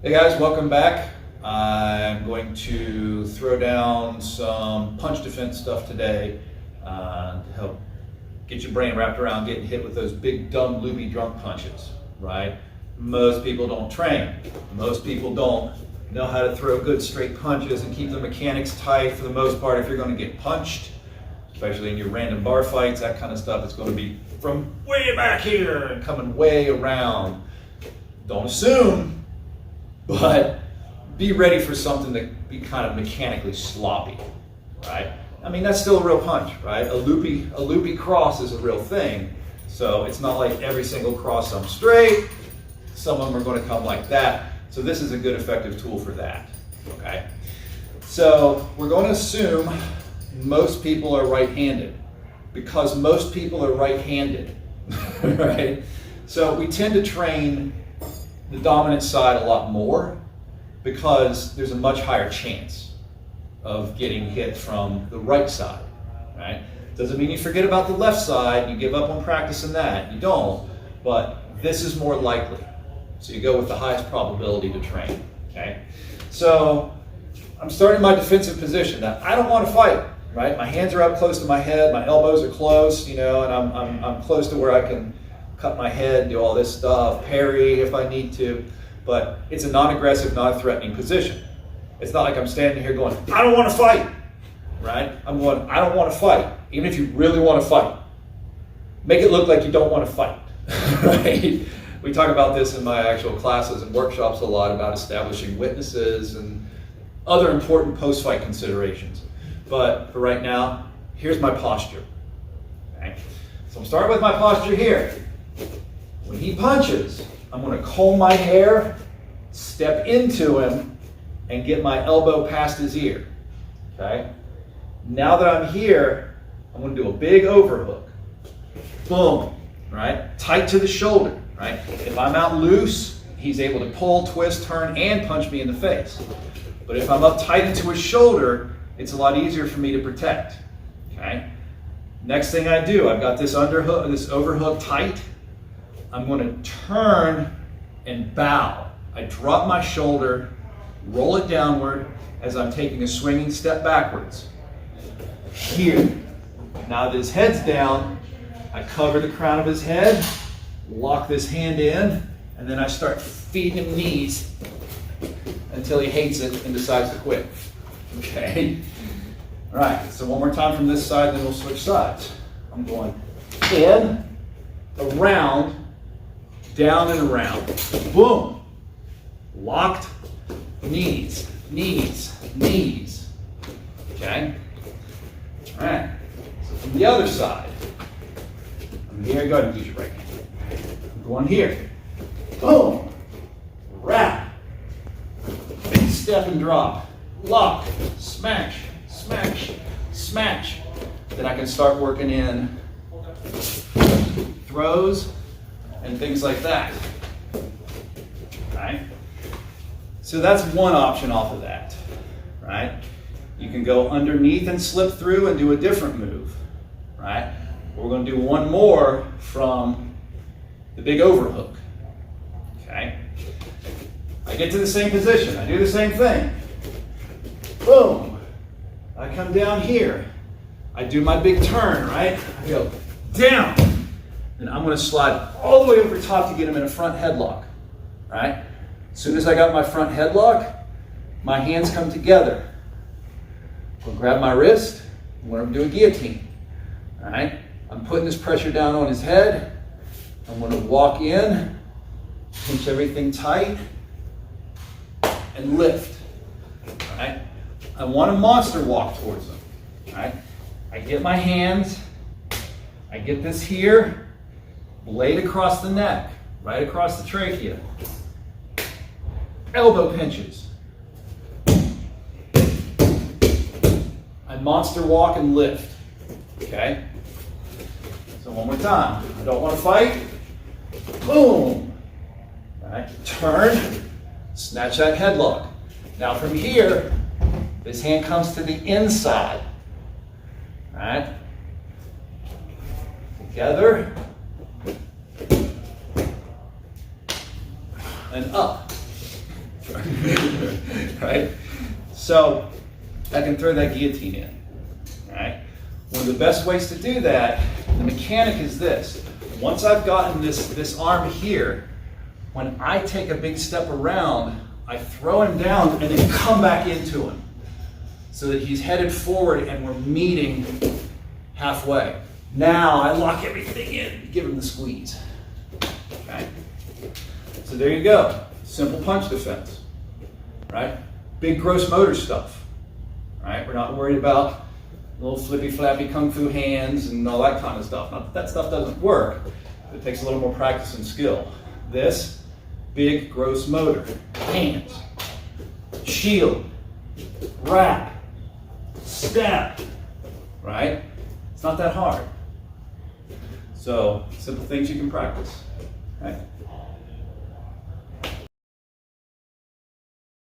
Hey guys, welcome back. I'm going to throw down some punch defense stuff today to help get your brain wrapped around getting hit with those big, dumb, loopy, drunk punches, right? Most people don't train. Most people don't know how to throw good straight punches and keep the mechanics tight for the most part. If you're going to get punched, especially in your random bar fights, that kind of stuff, it's going to be from way back here and coming way around. Don't assume, but be ready for something to be kind of mechanically sloppy, right? I mean, that's still a real punch, right? A loopy cross is a real thing. So it's not like every single cross comes straight. Some of them are going to come like that. So this is a good effective tool for that, okay? So we're going to assume most people are right-handed because most people are right-handed, right? So we tend to train the dominant side a lot more because there's a much higher chance of getting hit from the right side, right? Doesn't mean you forget about the left side, you give up on practicing that, you don't, but this is more likely. So you go with the highest probability to train, okay? So I'm starting my defensive position. Now, I don't want to fight, right? My hands are up close to my head, my elbows are close, you know, and I'm close to where I can cut my head, do all this stuff, parry if I need to, but it's a non-aggressive, non-threatening position. It's not like I'm standing here going, I don't want to fight, right? I'm going, I don't want to fight. Even if you really want to fight, make it look like you don't want to fight, right? We talk about this in my actual classes and workshops a lot about establishing witnesses and other important post-fight considerations. But for right now, here's my posture, okay? So I'm starting with my posture here. When he punches, I'm going to comb my hair, step into him, and get my elbow past his ear, okay? Now that I'm here, I'm going to do a big overhook. Boom, right? Tight to the shoulder, right? If I'm out loose, he's able to pull, twist, turn, and punch me in the face. But if I'm up tight into his shoulder, it's a lot easier for me to protect, okay? Next thing I do, I've got this underhook, this overhook tight. I'm going to turn and bow. I drop my shoulder, roll it downward as I'm taking a swinging step backwards. Here. Now that his head's down, I cover the crown of his head, lock this hand in, and then I start feeding him knees until he hates it and decides to quit. Okay? All right, so one more time from this side, then we'll switch sides. I'm going in, around, down and around. Boom. Locked, knees, knees, knees. Okay? All right. So from the other side, I'm here. Go ahead and use your right hand. I'm going here. Boom. Wrap. Big step and drop. Lock. Smash. Smash. Smash. Then I can start working in throws and things like that. Right? So that's one option off of that, right? You can go underneath and slip through and do a different move, right? We're going to do one more from the big overhook, okay? I get to the same position. I do the same thing. Boom. I come down here. I do my big turn, right? I go down. And I'm going to slide all the way over top to get him in a front headlock, right? As soon as I got my front headlock, my hands come together. I'll grab my wrist. I'm going to do a guillotine, all right? I'm putting this pressure down on his head. I'm going to walk in, pinch everything tight, and lift, all right? I want a monster walk towards him, all right? I get my hands, I get this here, blade across the neck, right across the trachea. Elbow pinches. I monster walk and lift, okay? So one more time. I don't want to fight. Boom. All right, turn, snatch that headlock. Now from here, this hand comes to the inside, all right? Together, and up. right? So I can throw that guillotine in, right? One of the best ways to do that, the mechanic is this. Once I've gotten this arm here, when I take a big step around, I throw him down and then come back into him so that he's headed forward and we're meeting halfway. Now I lock everything in, give him the squeeze. Okay? So there you go. Simple punch defense, right? Big gross motor stuff, right? We're not worried about little flippy flappy kung fu hands and all that kind of stuff. Not that that stuff doesn't work, it takes a little more practice and skill. This, big gross motor, hands, shield, wrap, step, right? It's not that hard. So, simple things you can practice, right?